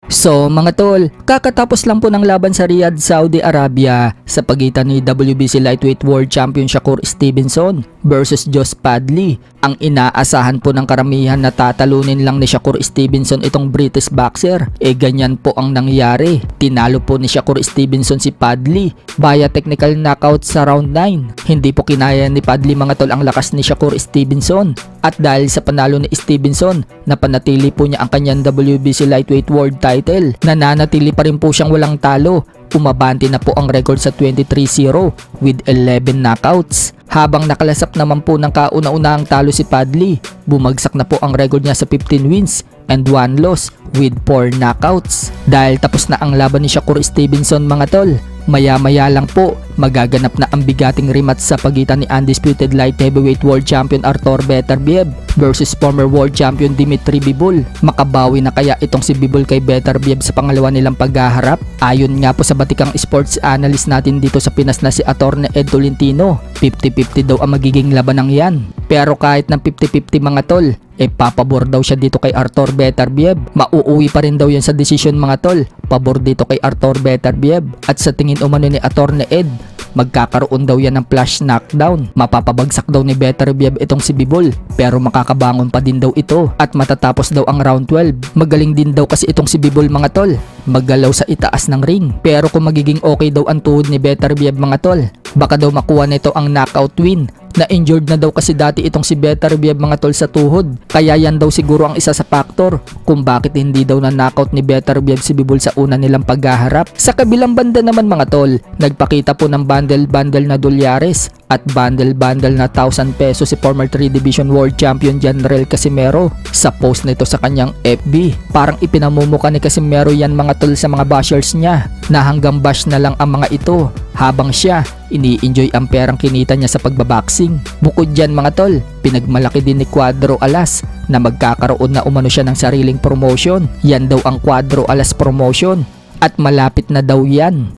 So mga tol, kakatapos lang po ng laban sa Riyadh, Saudi Arabia sa pagitan ni WBC Lightweight World Champion Shakur Stevenson versus Josh Padley. Ang inaasahan po ng karamihan na tatalunin lang ni Shakur Stevenson itong British boxer, ganyan po ang nangyari. Tinalo po ni Shakur Stevenson si Padley via technical knockout sa round 9. Hindi po kinaya ni Padley mga tol ang lakas ni Shakur Stevenson, at dahil sa panalo ni Stevenson, napanatili po niya ang kanyang WBC Lightweight World title. Nananatili pa rin po siyang walang talo. Umabante na po ang record sa 23-0 with 11 knockouts. Habang nakalasap naman po ng kauna-unahang talo si Padley, bumagsak na po ang record niya sa 15 wins and 1 loss with 4 knockouts. Dahil tapos na ang laban ni Shakur Stevenson mga tol, maya-maya lang po magaganap na ang bigating rematch sa pagitan ni undisputed light heavyweight world champion Artur Beterbiev versus former world champion Dmitry Bivol. Makabawi na kaya itong si Bivol kay Beterbiev sa pangalawa nilang paghaharap? Ayon nga po sa batikang sports analyst natin dito sa Pinas na si Atty. Ed Tolentino, 50-50 daw ang magiging labanang yan. Pero kahit ng 50-50 mga tol, papabor daw siya dito kay Artur Beterbiev. Mauuwi pa rin daw yan sa desisyon mga tol. Pabor dito kay Artur Beterbiev. At sa tingin umano ni Atty. Ed, magkakaroon daw yan ng flash knockdown. Mapapabagsak daw ni Beterbiev itong si Bivol, pero makakabangon pa din daw ito at matatapos daw ang round 12. Magaling din daw kasi itong si Bivol mga tol, maggalaw sa itaas ng ring. Pero kung magiging okay daw ang tuhod ni Beterbiev mga tol, baka daw makuha nito ang knockout win. Na-injured na daw kasi dati itong si Beterbiev mga tol sa tuhod, kaya yan daw siguro ang isa sa faktor kung bakit hindi daw na knockout ni Beterbiev si Bivol sa una nilang paghaharap. Sa kabilang banda naman mga tol, nagpakita po ng bundle na dolyares at bundle na 1,000 pesos si former 3 Division World Champion General Casimero sa post nito sa kanyang FB. Parang ipinamumuka ni Casimero yan mga tol sa mga bashers niya na hanggang bash na lang ang mga ito, habang siya ini-enjoy ang perang kinita niya sa pagbaboxing. Bukod dyan mga tol, pinagmalaki din ni Cuadro Alas na magkakaroon na umano siya ng sariling promotion. Yan daw ang Cuadro Alas promotion at malapit na daw yan.